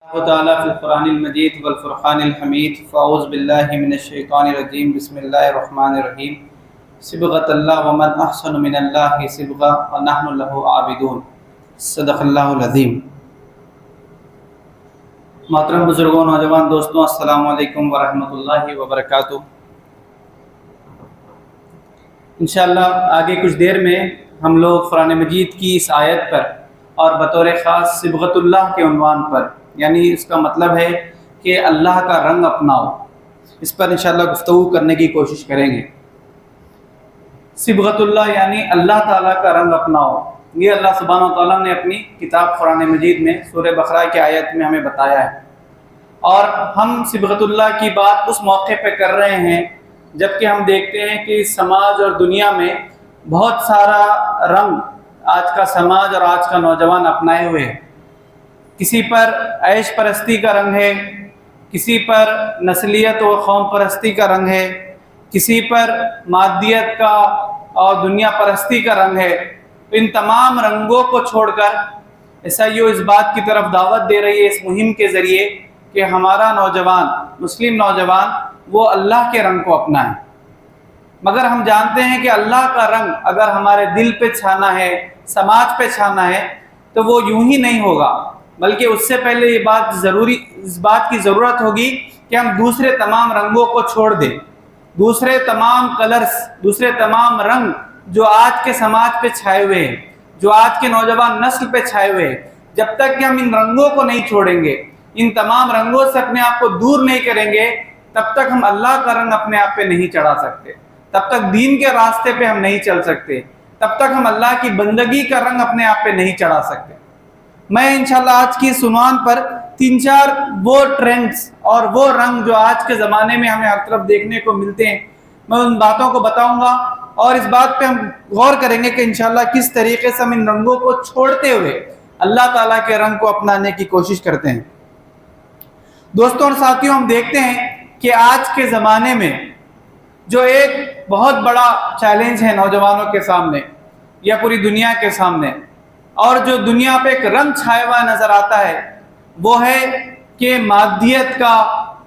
اللہ تعالیٰ فی القرآن المجید والفرقان الحمید فاعوذ باللہ من الشیطان الرجیم بسم اللہ الرحمن الرحیم صبغۃ اللہ ومن احسن من اللہ صبغہ ونحن لہ عابدون صدق اللہ العظیم۔ محترم بزرگوں، نوجوان دوستوں، السلام علیکم ورحمۃ اللہ وبرکاتہ۔ انشاءاللہ آگے کچھ دیر میں ہم لوگ قرآن مجید کی اس آیت پر اور بطور خاص صبغۃ اللہ کے عنوان پر، یعنی اس کا مطلب ہے کہ اللہ کا رنگ اپناؤ، اس پر انشاءاللہ گفتگو کرنے کی کوشش کریں گے۔ صبغۃ اللہ یعنی اللہ تعالیٰ کا رنگ اپناؤ، یہ اللہ سبحانہ و تعالیٰ نے اپنی کتاب قرآن مجید میں سورہ بقرہ کی آیت میں ہمیں بتایا ہے، اور ہم صبغۃ اللہ کی بات اس موقع پہ کر رہے ہیں جبکہ ہم دیکھتے ہیں کہ سماج اور دنیا میں بہت سارا رنگ آج کا سماج اور آج کا نوجوان اپنائے ہوئے ہیں۔ کسی پر عیش پرستی کا رنگ ہے، کسی پر نسلیت و قوم پرستی کا رنگ ہے، کسی پر مادیت کا اور دنیا پرستی کا رنگ ہے۔ ان تمام رنگوں کو چھوڑ کر SIU اس بات کی طرف دعوت دے رہی ہے اس مہم کے ذریعے کہ ہمارا نوجوان، مسلم نوجوان، وہ اللہ کے رنگ کو اپنائیں۔ مگر ہم جانتے ہیں کہ اللہ کا رنگ اگر ہمارے دل پہ چھانا ہے، سماج پہ چھانا ہے، تو وہ یوں ہی نہیں ہوگا، بلکہ اس سے پہلے اس بات کی ضرورت ہوگی کہ ہم دوسرے تمام رنگوں کو چھوڑ دیں، دوسرے تمام کلرز، دوسرے تمام رنگ جو آج کے سماج پہ چھائے ہوئے ہیں، جو آج کے نوجوان نسل پہ چھائے ہوئے ہیں، جب تک کہ ہم ان رنگوں کو نہیں چھوڑیں گے، ان تمام رنگوں سے اپنے آپ کو دور نہیں کریں گے، تب تک ہم اللہ کا رنگ اپنے آپ پہ نہیں چڑھا سکتے، تب تک دین کے راستے پہ ہم نہیں چل سکتے، تب تک ہم اللہ کی بندگی کا رنگ اپنے آپ پہ نہیں چڑھا سکتے۔ میں انشاءاللہ آج کی اس عنوان پر 3-4 وہ ٹرینڈز اور وہ رنگ جو آج کے زمانے میں ہمیں ہر طرف دیکھنے کو ملتے ہیں، میں ان باتوں کو بتاؤں گا، اور اس بات پہ ہم غور کریں گے کہ انشاءاللہ کس طریقے سے ہم ان رنگوں کو چھوڑتے ہوئے اللہ تعالیٰ کے رنگ کو اپنانے کی کوشش کرتے ہیں۔ دوستوں اور ساتھیوں، ہم دیکھتے ہیں کہ آج کے زمانے میں جو ایک بہت بڑا چیلنج ہے نوجوانوں کے سامنے یا پوری دنیا کے سامنے، اور جو دنیا پہ ایک رنگ چھایا ہوا نظر آتا ہے، وہ ہے کہ مادیت کا،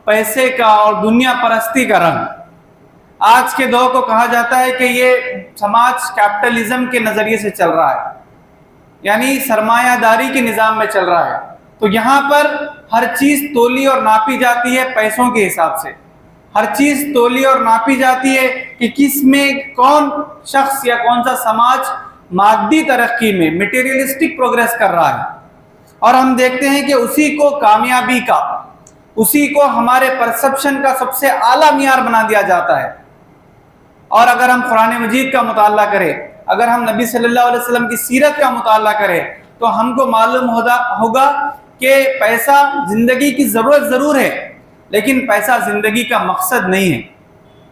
پیسے کا اور دنیا پرستی کا رنگ۔ آج کے دور کو کہا جاتا ہے کہ یہ سماج کیپٹلزم کے نظریے سے چل رہا ہے، یعنی سرمایہ داری کے نظام میں چل رہا ہے۔ تو یہاں پر ہر چیز تولی اور ناپی جاتی ہے پیسوں کے حساب سے، ہر چیز تولی اور ناپی جاتی ہے کہ کس میں کون شخص یا کون سا سماج مادی ترقی میں میٹیریلسٹک پروگریس کر رہا ہے، اور ہم دیکھتے ہیں کہ اسی کو کامیابی کا، اسی کو ہمارے پرسپشن کا سب سے اعلیٰ معیار بنا دیا جاتا ہے۔ اور اگر ہم قرآن مجید کا مطالعہ کریں، اگر ہم نبی صلی اللہ علیہ وسلم کی سیرت کا مطالعہ کریں، تو ہم کو معلوم ہوگا کہ پیسہ زندگی کی ضرورت ضرور ہے، لیکن پیسہ زندگی کا مقصد نہیں ہے۔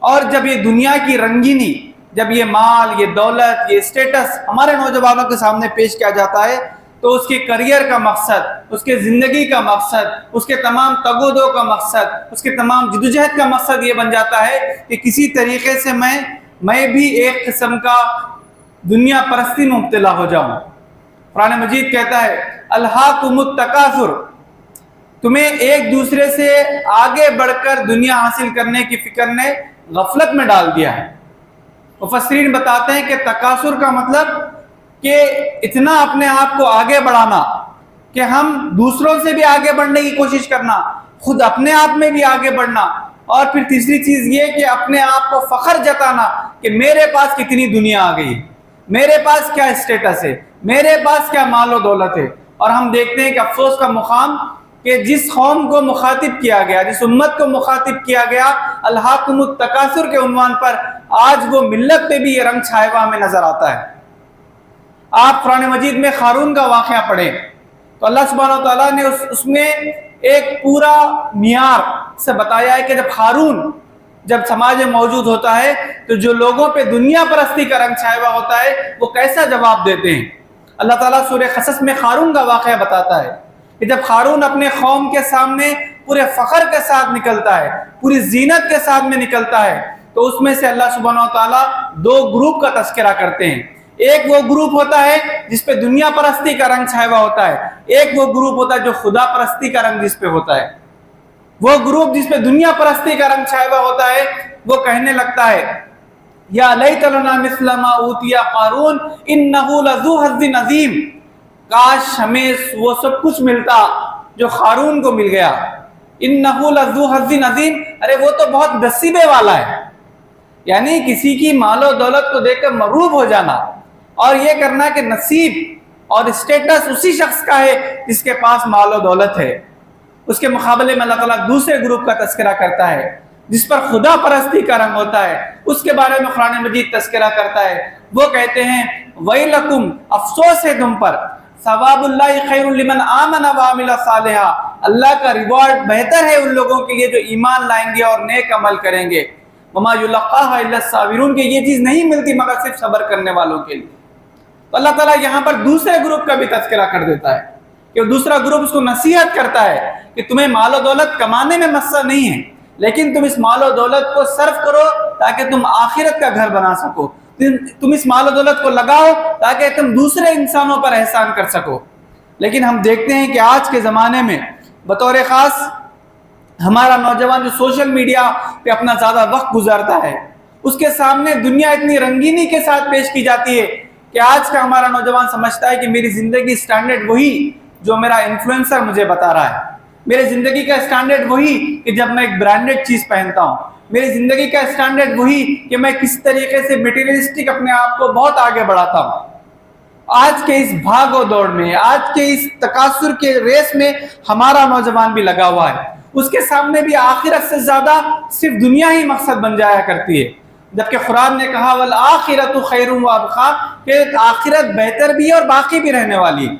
اور جب یہ دنیا کی رنگینی، جب یہ مال، یہ دولت، یہ اسٹیٹس ہمارے نوجوانوں کے سامنے پیش کیا جاتا ہے، تو اس کے کریئر کا مقصد، اس کے زندگی کا مقصد، اس کے تمام تگ و دو کا مقصد، اس کے تمام جدوجہد کا مقصد یہ بن جاتا ہے کہ کسی طریقے سے میں بھی ایک قسم کا دنیا پرستی میں مبتلا ہو جاؤں۔ قرآن مجید کہتا ہے الہاکم التکاثر، تمہیں ایک دوسرے سے آگے بڑھ کر دنیا حاصل کرنے کی فکر نے غفلت میں ڈال دیا ہے۔ مفسرین بتاتے ہیں کہ تکاثر کا مطلب کہ اتنا اپنے آپ کو آگے بڑھانا کہ ہم دوسروں سے بھی آگے بڑھنے کی کوشش کرنا، خود اپنے آپ میں بھی آگے بڑھنا، اور پھر تیسری چیز یہ کہ اپنے آپ کو فخر جتانا کہ میرے پاس کتنی دنیا آ گئی، میرے پاس کیا اسٹیٹس ہے، میرے پاس کیا مال و دولت ہے۔ اور ہم دیکھتے ہیں کہ افسوس کا مقام کہ جس قوم کو مخاطب کیا گیا، جس امت کو مخاطب کیا گیا الہاکم التکاثر کے عنوان پر، آج وہ ملت پہ بھی یہ رنگ چھایا ہوا ہمیں نظر آتا ہے۔ آپ قرآن مجید میں قارون کا واقعہ پڑھیں تو اللہ سبحانہ و تعالیٰ نے اس میں ایک پورا معیار سے بتایا ہے کہ جب قارون جب سماج میں موجود ہوتا ہے تو جو لوگوں پہ دنیا پرستی کا رنگ چھایا ہوا ہوتا ہے وہ کیسا جواب دیتے ہیں۔ اللہ تعالیٰ سورہ قصص میں قارون کا واقعہ بتاتا ہے کہ جب قارون اپنے قوم کے سامنے پورے فخر کے ساتھ نکلتا ہے، پوری زینت کے ساتھ میں نکلتا ہے، تو اس میں سے اللہ سبحانہ و تعالیٰ 2 گروپ کا تذکرہ کرتے ہیں۔ ایک وہ گروپ ہوتا ہے جس پہ دنیا پرستی کا رنگ چھایا ہوا ہوتا ہے، ایک وہ گروپ ہوتا ہے جو خدا پرستی کا رنگ جس پہ ہوتا ہے۔ وہ گروپ جس پہ دنیا پرستی کا رنگ چھایا ہوا ہوتا ہے وہ کہنے لگتا ہے یا لیت لنا مثل ما اوتی قارون انہ لذو حظ عظیم، کاش ہمیں وہ سب کچھ ملتا جو قارون کو مل گیا۔ انہ لذو حظ عظیم، ارے وہ تو بہت نصیبے والا ہے، یعنی کسی کی مال و دولت کو دیکھ کر مغروب ہو جانا اور یہ کرنا کہ نصیب اور اسٹیٹس اسی شخص کا ہے جس کے پاس مال و دولت ہے۔ اس کے مقابلے میں اللہ تعالیٰ دوسرے گروپ کا تذکرہ کرتا ہے جس پر خدا پرستی کا رنگ ہوتا ہے، اس کے بارے میں قرآن مجید تذکرہ کرتا ہے۔ وہ کہتے ہیں ویلکم، افسوس ہے تم پر، ثواب اللہ خیر لمن آمن وعمل صالحا، اللہ کا ریوارڈ بہتر ہے ان لوگوں کے لیے جو ایمان لائیں گے اور نیک عمل کریں گے۔ وما یلقاها الا الصابرون، کہ یہ چیز نہیں ملتی مگر صرف صبر کرنے والوں کے لیے۔ تو اللہ تعالیٰ یہاں پر دوسرے گروپ کا بھی تذکرہ کر دیتا ہے کہ دوسرا گروپ اس کو نصیحت کرتا ہے کہ تمہیں مال و دولت کمانے میں مسئلہ نہیں ہے، لیکن تم اس مال و دولت کو صرف کرو تاکہ تم آخرت کا گھر بنا سکو، تم اس مال و دولت کو لگاؤ تاکہ تم دوسرے انسانوں پر احسان کر سکو۔ لیکن ہم دیکھتے ہیں کہ آج کے زمانے میں بطور خاص ہمارا نوجوان جو سوشل میڈیا پہ اپنا زیادہ وقت گزارتا ہے، اس کے سامنے دنیا اتنی رنگینی کے ساتھ پیش کی جاتی ہے کہ آج کا ہمارا نوجوان سمجھتا ہے کہ میری زندگی سٹینڈرڈ وہی جو میرا انفلوئنسر مجھے بتا رہا ہے، میری زندگی کا سٹینڈرڈ وہی کہ جب میں ایک برانڈڈ چیز پہنتا ہوں، میری زندگی کا سٹینڈرڈ وہی کہ میں کس طریقے سے میٹیریلسٹک اپنے آپ کو بہت آگے بڑھاتا ہوں۔ آج کے اس بھاگ و دوڑ میں، آج کے اس تکاثر کے ریس میں ہمارا نوجوان بھی لگا ہوا ہے، اس کے سامنے بھی آخرت سے زیادہ صرف دنیا ہی مقصد بن جایا کرتی ہے، جبکہ قرآن نے کہا والآخرۃ خیر وابقیٰ، کہ آخرت بہتر بھی ہے اور باقی بھی رہنے والی ہے۔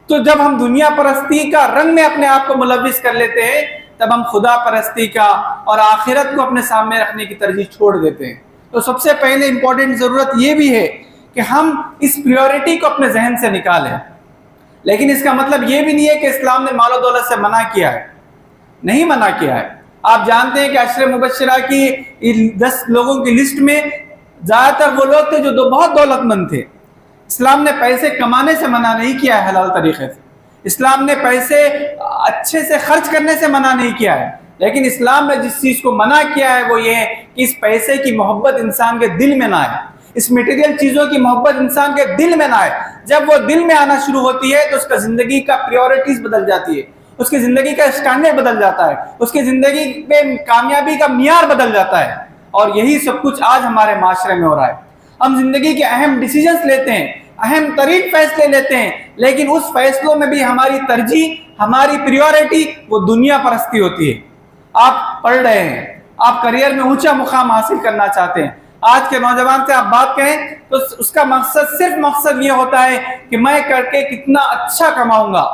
تو جب ہم دنیا پرستی کا رنگ میں اپنے آپ کو ملوث کر لیتے ہیں تب ہم خدا پرستی کا اور آخرت کو اپنے سامنے رکھنے کی ترجیح چھوڑ دیتے ہیں۔ تو سب سے پہلے امپورٹنٹ ضرورت یہ بھی ہے کہ ہم اس پریورٹی کو اپنے ذہن سے نکالیں، لیکن اس کا مطلب یہ بھی نہیں ہے کہ اسلام نے مال و دولت سے منع کیا ہے، نہیں منع کیا ہے۔ آپ جانتے ہیں کہ عشر مبشرہ کی 10 لوگوں کی لسٹ میں زیادہ تر وہ لوگ تھے جو بہت دولت مند تھے۔ اسلام نے پیسے کمانے سے منع نہیں کیا ہے حلال طریقے سے، اسلام نے پیسے اچھے سے خرچ کرنے سے منع نہیں کیا ہے، لیکن اسلام نے جس چیز کو منع کیا ہے وہ یہ ہے کہ اس پیسے کی محبت انسان کے دل میں نہ آئے، اس میٹیریل چیزوں کی محبت انسان کے دل میں نہ آئے۔ جب وہ دل میں آنا شروع ہوتی ہے تو اس کا زندگی کا پریورٹیز بدل جاتی ہے، اس کی زندگی کا اسٹینڈرڈ بدل جاتا ہے، اس کی زندگی میں کامیابی کا معیار بدل جاتا ہے، اور یہی سب کچھ آج ہمارے معاشرے میں ہو رہا ہے۔ ہم زندگی کے اہم ڈیسیجنز لیتے ہیں، اہم ترین فیصلے لیتے ہیں، لیکن اس فیصلوں میں بھی ہماری ترجیح، ہماری پریورٹی وہ دنیا پرستی ہوتی ہے۔ آپ پڑھ رہے ہیں، آپ کریئر میں اونچا مقام حاصل کرنا چاہتے ہیں، آج کے نوجوان سے آپ بات کہیں تو اس کا صرف مقصد یہ ہوتا ہے کہ میں کر کے کتنا اچھا کماؤں گا،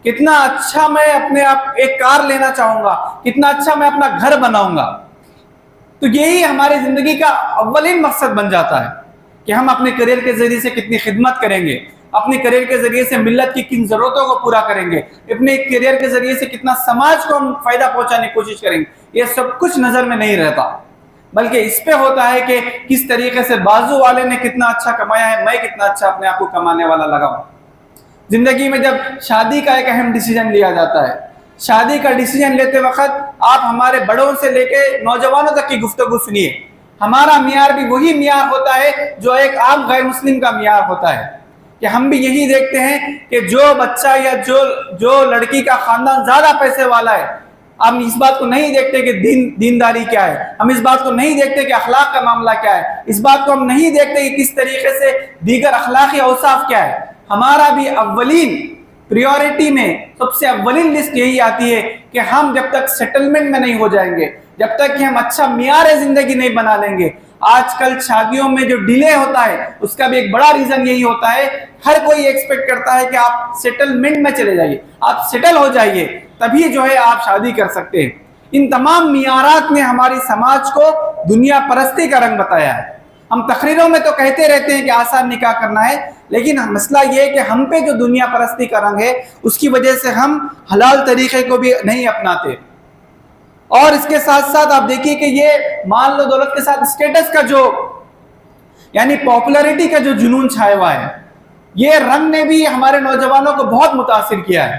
کتنا اچھا میں اپنے آپ ایک کار لینا چاہوں گا، کتنا اچھا میں اپنا گھر بناؤں گا۔ تو یہی ہماری زندگی کا اولین مقصد بن جاتا ہے کہ ہم اپنے کریئر کے ذریعے سے کتنی خدمت کریں گے، اپنے کریئر کے ذریعے سے ملت کی کن ضرورتوں کو پورا کریں گے، اپنے کریئر کے ذریعے سے کتنا سماج کو ہم فائدہ پہنچانے کی کوشش کریں گے۔ یہ سب کچھ نظر میں نہیں رہتا، بلکہ اس پہ ہوتا ہے کہ کس طریقے سے بازو والے نے کتنا اچھا کمایا ہے، میں کتنا اچھا اپنے آپ کو کمانے والا لگاؤں۔ زندگی میں جب شادی کا ایک اہم ڈیسیجن لیا جاتا ہے، شادی کا ڈیسیجن لیتے وقت آپ ہمارے بڑوں سے لے کے نوجوانوں تک کی گفتگو سنیے، ہمارا معیار بھی وہی معیار ہوتا ہے جو ایک عام غیر مسلم کا معیار ہوتا ہے، کہ ہم بھی یہی دیکھتے ہیں کہ جو بچہ یا جو لڑکی کا خاندان زیادہ پیسے والا ہے، ہم اس بات کو نہیں دیکھتے کہ دینداری کیا ہے، ہم اس بات کو نہیں دیکھتے کہ اخلاق کا معاملہ کیا ہے، اس بات کو ہم نہیں دیکھتے کہ کس طریقے سے دیگر اخلاقی اوصاف کیا ہے۔ ہمارا بھی اولین پریورٹی میں سب سے اولین لسٹ یہی آتی ہے کہ ہم جب تک سیٹلمنٹ میں نہیں ہو جائیں گے، جب تک کہ ہم اچھا معیار زندگی نہیں بنا لیں گے۔ آج کل شادیوں میں جو ڈیلے ہوتا ہے اس کا بھی ایک بڑا ریزن یہی ہوتا ہے، ہر کوئی ایکسپیکٹ کرتا ہے کہ آپ سیٹلمنٹ میں چلے جائیے، آپ سیٹل ہو جائیے، تبھی جو ہے آپ شادی کر سکتے ہیں۔ ان تمام معیارات نے ہماری سماج کو دنیا پرستی کا رنگ بتایا ہے۔ ہم تقریروں میں تو کہتے رہتے ہیں کہ آسان نکاح کرنا ہے، لیکن مسئلہ یہ ہے کہ ہم پہ جو دنیا پرستی کا رنگ ہے اس کی وجہ سے ہم حلال طریقے کو بھی نہیں اپناتے۔ اور اس کے ساتھ ساتھ آپ دیکھیے کہ یہ مال و دولت کے ساتھ اسٹیٹس کا جو یعنی پاپولرٹی کا جو جنون چھایا ہوا ہے، یہ رنگ نے بھی ہمارے نوجوانوں کو بہت متاثر کیا ہے۔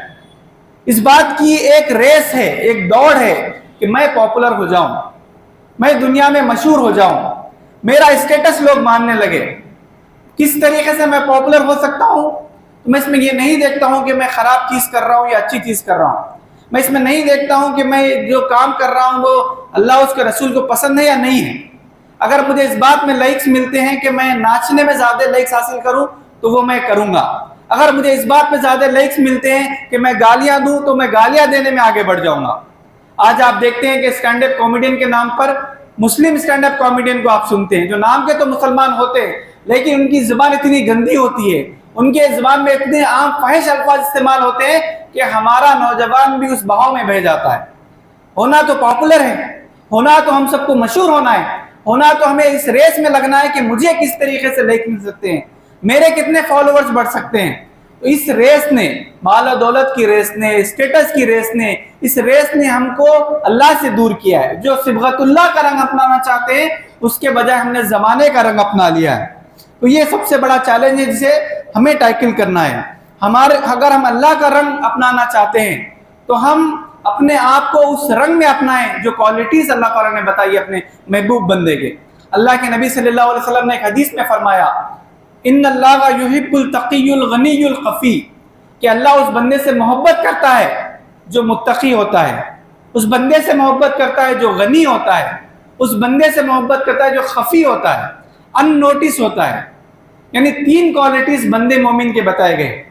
اس بات کی ایک ریس ہے، ایک دوڑ ہے کہ میں پاپولر ہو جاؤں، میں دنیا میں مشہور ہو جاؤں، میرا اسٹیٹس لوگ ماننے لگے۔ کس طریقے سے میں پاپولر ہو سکتا ہوں؟ تو میں اس میں یہ نہیں دیکھتا ہوں کہ میں خراب چیز کر رہا ہوں یا اچھی چیز کر رہا ہوں، میں اس میں نہیں دیکھتا ہوں کہ میں جو کام کر رہا ہوں وہ اللہ اس کے رسول کو پسند ہے یا نہیں ہے۔ اگر مجھے اس بات میں لائکس ملتے ہیں کہ میں ناچنے میں زیادہ لائکس حاصل کروں تو وہ میں کروں گا، اگر مجھے اس بات پہ زیادہ لائکس ملتے ہیں کہ میں گالیاں دوں تو میں گالیاں دینے میں آگے بڑھ جاؤں گا۔ آج آپ دیکھتے ہیں کہ اسٹینڈ اپ کامیڈین کے نام پر مسلم اسٹینڈ اپ کامیڈین کو آپ سنتے ہیں، جو نام کے تو مسلمان ہوتے ہیں لیکن ان کی زبان اتنی گندی ہوتی ہے، ان کے زبان میں اتنے عام فحش الفاظ استعمال ہوتے ہیں کہ ہمارا نوجوان بھی اس بہاؤ میں بہہ جاتا ہے۔ ہونا تو پاپولر ہے، ہونا تو ہم سب کو مشہور ہونا ہے، ہونا تو ہمیں اس ریس میں لگنا ہے کہ مجھے کس طریقے سے لائک مل سکتے ہیں، میرے کتنے فالوورز بڑھ سکتے ہیں۔ تو اس ریس نے، مال و دولت کی ریس نے، اسٹیٹس کی ریس نے، اس ریس نے ہم کو اللہ سے دور کیا ہے۔ جو صبغت اللہ کا رنگ اپنانا چاہتے ہیں اس کے بجائے ہم نے زمانے کا رنگ اپنا لیا ہے۔ تو یہ سب سے بڑا چیلنج ہے جسے ہمیں ٹیکل کرنا ہے۔ اگر ہم اللہ کا رنگ اپنانا چاہتے ہیں تو ہم اپنے آپ کو اس رنگ میں اپنائیں جو کوالٹیز اللہ تعالیٰ نے بتائی اپنے محبوب بندے کے۔ اللہ کے نبی صلی اللہ علیہ وسلم نے ایک حدیث میں فرمایا، ان اللہ یحب التقی الغنی الخفی، کہ اللہ اس بندے سے محبت کرتا ہے جو متقی ہوتا ہے، اس بندے سے محبت کرتا ہے جو غنی ہوتا ہے، اس بندے سے محبت کرتا ہے جو خفی ہوتا ہے، ان نوٹس ہوتا ہے۔ یعنی تین کوالٹیز بندے مومن کے بتائے گئے۔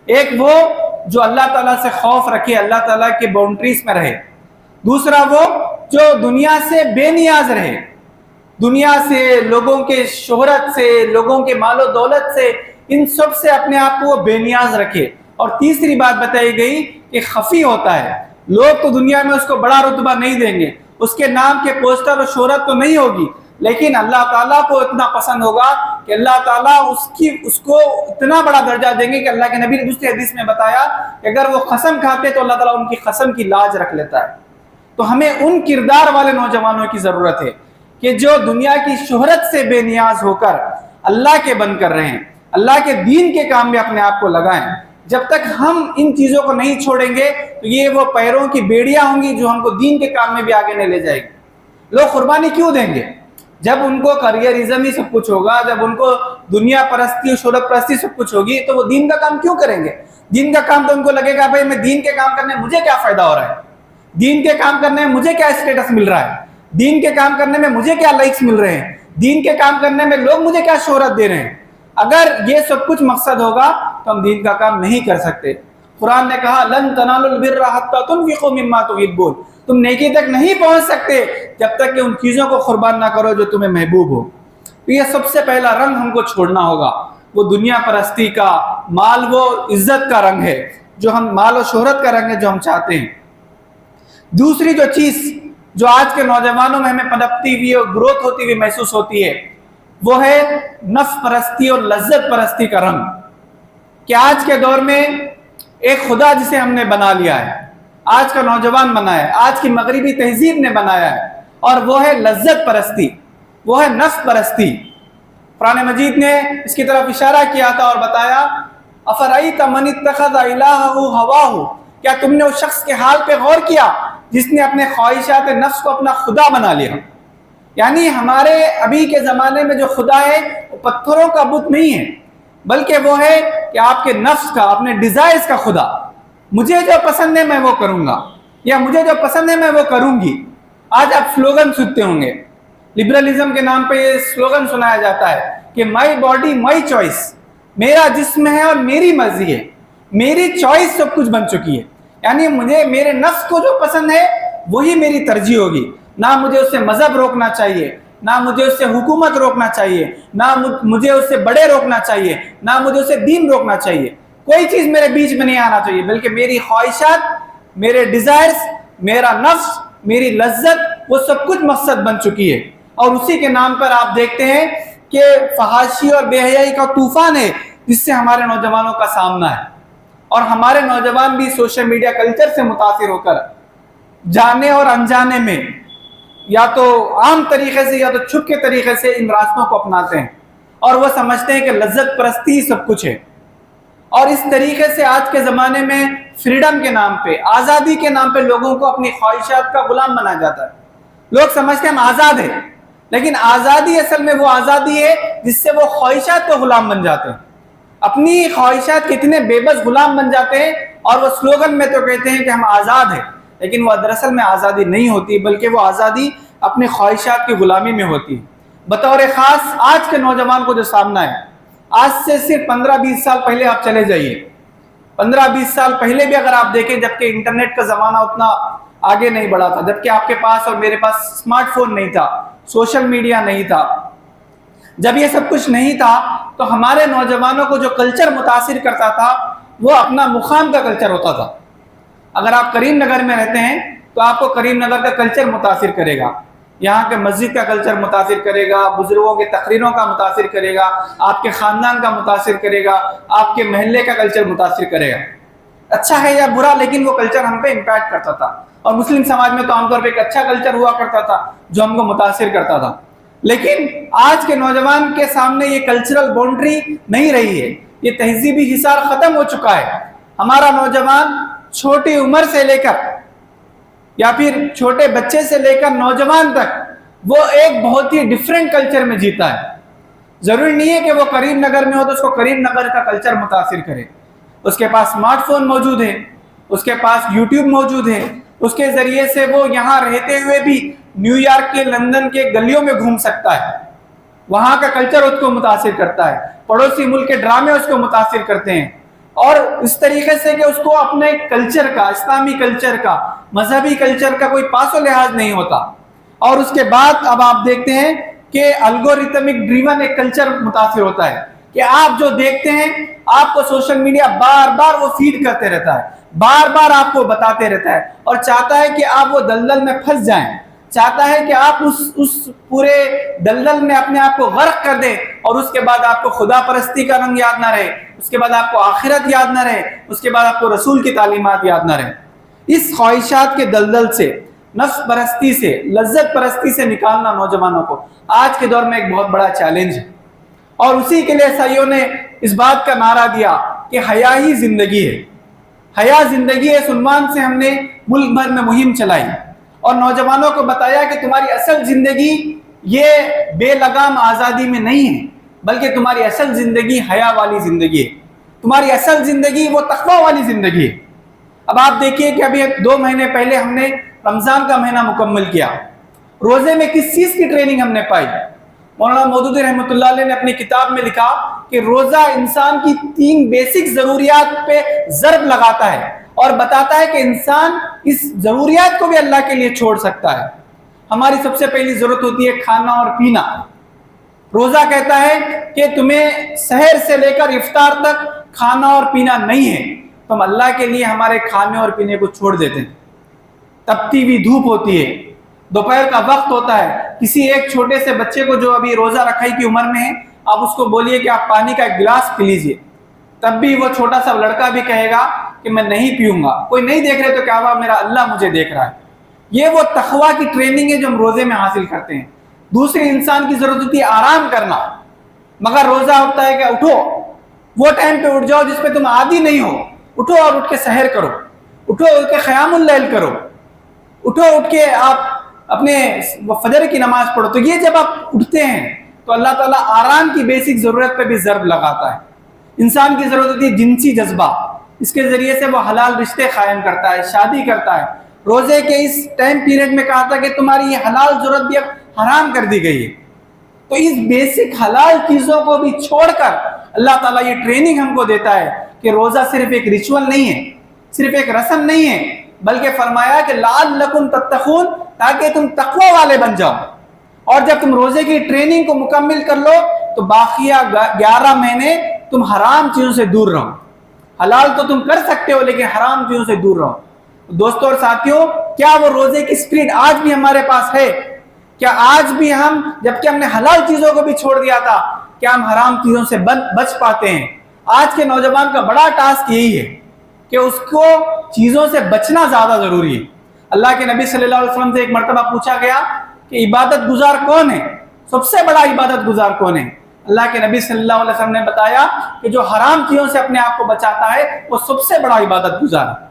ایک وہ جو اللہ تعالیٰ سے خوف رکھے، اللہ تعالیٰ کے باؤنڈریز میں رہے۔ دوسرا وہ جو دنیا سے بے نیاز رہے، دنیا سے، لوگوں کے شہرت سے، لوگوں کے مال و دولت سے، ان سب سے اپنے آپ کو وہ بے نیاز رکھے۔ اور تیسری بات بتائی گئی کہ خفی ہوتا ہے، لوگ تو دنیا میں اس کو بڑا رتبہ نہیں دیں گے، اس کے نام کے پوسٹر اور شہرت تو نہیں ہوگی، لیکن اللہ تعالیٰ کو اتنا پسند ہوگا کہ اللہ تعالیٰ اس کو اتنا بڑا درجہ دیں گے کہ اللہ کے نبی نے دوسری حدیث میں بتایا کہ اگر وہ قسم کھاتے تو اللہ تعالیٰ ان کی قسم کی لاج رکھ لیتا ہے۔ تو ہمیں ان کردار والے نوجوانوں کی ضرورت ہے کہ جو دنیا کی شہرت سے بے نیاز ہو کر اللہ کے بن کر رہیں، اللہ کے دین کے کام میں اپنے آپ کو لگائیں۔ جب تک ہم ان چیزوں کو نہیں چھوڑیں گے تو یہ وہ پیروں کی بیڑیاں ہوں گی جو ہم کو دین کے کام میں بھی آگے نہیں لے جائے گی۔ لوگ قربانی کیوں دیں گے؟ جب ان کو کریئرزم ہی سب کچھ ہوگا، جب ان کو دنیا پرستی اور شہرت پرستی سب کچھ ہوگی تو وہ دین کا کام کیوں کریں گے؟ دین کا کام تو ان کو لگے گا بھائی میں دین کے کام کرنے مجھے کیا فائدہ ہو رہا ہے، دین کے کام کرنے میں مجھے کیا اسٹیٹس مل رہا ہے، دین کے کام کرنے میں مجھے کیا لائکس مل رہے ہیں، دین کے کام کرنے میں لوگ مجھے کیا شہرت دے رہے ہیں۔ اگر یہ سب کچھ مقصد ہوگا تو ہم دین کا کام نہیں کر سکتے۔ قرآن نے کہا لن تنالوا البر حتى تنفقوا مما تحبون، تم نیکی تک نہیں پہنچ سکتے جب تک کہ ان چیزوں کو قربان نہ کرو جو تمہیں محبوب ہو۔ تو یہ سب سے پہلا رنگ ہم کو چھوڑنا ہوگا، وہ دنیا پرستی کا، مال و عزت کا رنگ ہے، جو ہم مال و شہرت کا رنگ ہے جو ہم چاہتے ہیں۔ دوسری جو چیز جو آج کے نوجوانوں میں ہمیں پنپتی ہوئی اور گروتھ ہوتی ہوئی محسوس ہوتی ہے وہ ہے نفس پرستی اور لذت پرستی کا رنگ، کہ آج کے دور میں ایک خدا جسے ہم نے بنا لیا ہے، آج کا نوجوان بنایا ہے، آج کی مغربی تہذیب نے بنایا ہے، اور وہ ہے لذت پرستی، وہ ہے نفس پرستی۔ قرآن مجید نے اس کی طرف اشارہ کیا تھا اور بتایا افرأیت من اتخذ الہہ ہواہ، کیا تم نے اس شخص کے حال پہ غور کیا جس نے اپنے خواہشات نفس کو اپنا خدا بنا لیا؟ یعنی ہمارے ابھی کے زمانے میں جو خدا ہے وہ پتھروں کا بت نہیں ہے، بلکہ وہ ہے کہ آپ کے نفس کا، اپنے ڈیزائرز کا خدا۔ مجھے جو پسند ہے میں وہ کروں گا، یا مجھے جو پسند ہے میں وہ کروں گی۔ آج آپ سلوگن سنتے ہوں گے، لبرلزم کے نام پہ یہ سلوگن سنایا جاتا ہے کہ مائی باڈی مائی چوائس، میرا جسم ہے اور میری مرضی ہے، میری چوائس سب کچھ بن چکی ہے۔ یعنی مجھے میرے نفس کو جو پسند ہے وہی میری ترجیح ہوگی، نہ مجھے اس سے مذہب روکنا چاہیے، نہ مجھے اس سے حکومت روکنا چاہیے، نہ مجھے اس سے بڑے روکنا چاہیے، نہ مجھے اس سے دین روکنا چاہیے، کوئی چیز میرے بیچ میں نہیں آنا چاہیے، بلکہ میری خواہشات، میرے ڈیزائرز، میرا نفس، میری لذت، وہ سب کچھ مقصد بن چکی ہے۔ اور اسی کے نام پر آپ دیکھتے ہیں کہ فحاشی اور بے حیائی کا طوفان ہے جس سے ہمارے نوجوانوں کا سامنا ہے، اور ہمارے نوجوان بھی سوشل میڈیا کلچر سے متاثر ہو کر جانے اور انجانے میں یا تو عام طریقے سے یا تو چھپ کے طریقے سے ان راستوں کو اپناتے ہیں۔ اور وہ سمجھتے ہیں کہ لذت پرستی سب کچھ ہے. اور اس طریقے سے آج کے زمانے میں فریڈم کے نام پہ، آزادی کے نام پہ لوگوں کو اپنی خواہشات کا غلام بنایا جاتا ہے. لوگ سمجھتے ہیں ہم آزاد ہیں، لیکن آزادی اصل میں وہ آزادی ہے جس سے وہ خواہشات کے غلام بن جاتے ہیں. اپنی خواہشات کے اتنے بے بس غلام بن جاتے ہیں، اور وہ سلوگن میں تو کہتے ہیں کہ ہم آزاد ہیں، لیکن وہ دراصل میں آزادی نہیں ہوتی، بلکہ وہ آزادی اپنی خواہشات کی غلامی میں ہوتی ہے. بطور خاص آج کے نوجوان کو جو سامنا ہے، آج سے صرف 15-20 سال پہلے آپ چلے جائیے. 15-20 سال پہلے بھی اگر آپ دیکھیں، جبکہ انٹرنیٹ کا زمانہ اتنا آگے نہیں بڑھا تھا، جبکہ آپ کے پاس اور میرے پاس اسمارٹ فون نہیں تھا، سوشل میڈیا نہیں تھا، جب یہ سب کچھ نہیں تھا تو ہمارے نوجوانوں کو جو کلچر متاثر کرتا تھا وہ اپنا مقام کا کلچر ہوتا تھا. اگر آپ کریم نگر میں رہتے ہیں تو آپ کو کریم نگر کا کلچر متاثر کرے گا، یہاں کے مسجد کا کلچر متاثر کرے گا، بزرگوں کے تقریروں کا متاثر کرے گا، آپ کے خاندان کا متاثر کرے گا، آپ کے محلے کا کلچر متاثر کرے گا. اچھا ہے یا برا، لیکن وہ کلچر ہم پہ امپیکٹ کرتا تھا. اور مسلم سماج میں تو عام طور پہ ایک اچھا کلچر ہوا کرتا تھا جو ہم کو متاثر کرتا تھا. لیکن آج کے نوجوان کے سامنے یہ کلچرل باؤنڈری نہیں رہی ہے، یہ تہذیبی حصار ختم ہو چکا ہے. ہمارا نوجوان چھوٹی عمر سے لے کر یا پھر چھوٹے بچے سے لے کر نوجوان تک وہ ایک بہت ہی ڈیفرنٹ کلچر میں جیتا ہے. ضروری نہیں ہے کہ وہ کریم نگر میں ہو تو اس کو کریم نگر کا کلچر متاثر کرے. اس کے پاس اسمارٹ فون موجود ہے، اس کے پاس یوٹیوب موجود ہے، اس کے ذریعے سے وہ یہاں رہتے ہوئے بھی نیو یارک کے، لندن کے گلیوں میں گھوم سکتا ہے. وہاں کا کلچر اس کو متاثر کرتا ہے، پڑوسی ملک کے ڈرامے اس کو متاثر کرتے ہیں. اور اس طریقے سے کہ اس کو اپنے کلچر کا، اسلامی کلچر کا، مذہبی کلچر کا کوئی پاس و لحاظ نہیں ہوتا. اور اس کے بعد اب آپ دیکھتے ہیں کہ الگوریتمک ڈریون ایک کلچر متاثر ہوتا ہے کہ آپ جو دیکھتے ہیں آپ کو سوشل میڈیا بار بار وہ فیڈ کرتے رہتا ہے، بار بار آپ کو بتاتے رہتا ہے، اور چاہتا ہے کہ آپ وہ دلدل میں پھنس جائیں، چاہتا ہے کہ آپ اس پورے دلدل میں اپنے آپ کو غرق کر دیں، اور اس کے بعد آپ کو خدا پرستی کا رنگ یاد نہ رہے، اس کے بعد آپ کو آخرت یاد نہ رہے، اس کے بعد آپ کو رسول کی تعلیمات یاد نہ رہے. اس خواہشات کے دلدل سے، نفس پرستی سے، لذت پرستی سے نکالنا نوجوانوں کو آج کے دور میں ایک بہت بڑا چیلنج ہے. اور اسی کے لیے عیسائیوں نے اس بات کا نعرہ دیا کہ حیا ہی زندگی ہے، حیا زندگی ہے. اس عنوان سے ہم نے ملک بھر میں مہم چلائی اور نوجوانوں کو بتایا کہ تمہاری اصل زندگی یہ بے لگام آزادی میں نہیں ہے، بلکہ تمہاری اصل زندگی حیا والی زندگی ہے، تمہاری اصل زندگی وہ تقویٰ والی زندگی ہے. اب آپ دیکھیے کہ ابھی 2 مہینے پہلے ہم نے رمضان کا مہینہ مکمل کیا. روزے میں کس چیز کی ٹریننگ ہم نے پائی؟ مولانا مودودی رحمۃ اللہ علیہ نے اپنی کتاب میں لکھا کہ روزہ انسان کی 3 بیسک ضروریات پہ ضرب لگاتا ہے اور بتاتا ہے کہ انسان اس ضروریات کو بھی اللہ کے لیے چھوڑ سکتا ہے. ہماری سب سے پہلی ضرورت ہوتی ہے کھانا اور پینا. روزہ کہتا ہے کہ تمہیں سحر سے لے کر افطار تک کھانا اور پینا نہیں ہے، تو ہم اللہ کے لیے ہمارے کھانے اور پینے کو چھوڑ دیتے ہیں. تپتی ہوئی دھوپ ہوتی ہے، دوپہر کا وقت ہوتا ہے، کسی ایک چھوٹے سے بچے کو جو ابھی روزہ رکھائی کی عمر میں ہے، آپ اس کو بولیے کہ آپ پانی کا ایک گلاس پی لیجیے، تب بھی وہ چھوٹا سا لڑکا بھی کہے گا کہ میں نہیں پیوں گا. کوئی نہیں دیکھ رہے تو کیا ہوا، میرا اللہ مجھے دیکھ رہا ہے. یہ وہ تقویٰ کی ٹریننگ ہے جو ہم روزے میں حاصل کرتے ہیں. دوسری انسان کی ضرورت ہوتی ہے آرام کرنا، مگر روزہ ہوتا ہے کہ اٹھو، وہ ٹائم پہ اٹھ جاؤ جس پہ تم عادی نہیں ہو. اٹھو اور اٹھ کے سحر کرو، اٹھو اٹھ کے قیام اللیل کرو، اٹھو اٹھ کے آپ اپنے فجر کی نماز پڑھو. تو یہ جب آپ اٹھتے ہیں تو اللہ تعالیٰ آرام کی بیسک ضرورت پہ بھی ضرب لگاتا ہے. انسان کی ضرورت ہوتی ہے جنسی جذبہ، اس کے ذریعے سے وہ حلال رشتے قائم کرتا ہے، شادی کرتا ہے. روزے کے اس ٹائم پیریڈ میں کہا تھا کہ تمہاری یہ حلال ضرورت بھی اب حرام کر دی گئی ہے. تو اس بیسک حلال چیزوں کو بھی چھوڑ کر اللہ تعالیٰ یہ ٹریننگ ہم کو دیتا ہے کہ روزہ صرف ایک ریچول نہیں ہے، صرف ایک رسم نہیں ہے، بلکہ فرمایا کہ لعلکم تتقون، تاکہ تم تقوی والے بن جاؤ. اور جب تم روزے کی ٹریننگ کو مکمل کر لو تو باقیہ 11 مہینے تم حرام چیزوں سے دور رہو. حلال تو تم کر سکتے ہو لیکن حرام چیزوں سے دور رہو. دوستوں اور ساتھیوں، کیا وہ روزے کی اسپرٹ آج بھی ہمارے پاس ہے؟ کیا آج بھی ہم، جبکہ ہم نے حلال چیزوں کو بھی چھوڑ دیا تھا، کیا ہم حرام چیزوں سے بچ پاتے ہیں؟ آج کے نوجوان کا بڑا ٹاسک یہی ہے کہ اس کو چیزوں سے بچنا زیادہ ضروری ہے. اللہ کے نبی صلی اللہ علیہ وسلم سے ایک مرتبہ پوچھا گیا کہ عبادت گزار کون ہے؟ سب سے بڑا عبادت گزار کون ہے؟ اللہ کے نبی صلی اللہ علیہ وسلم نے بتایا کہ جو حرام چیزوں سے اپنے آپ کو بچاتا ہے وہ سب سے بڑا عبادت گزار ہے۔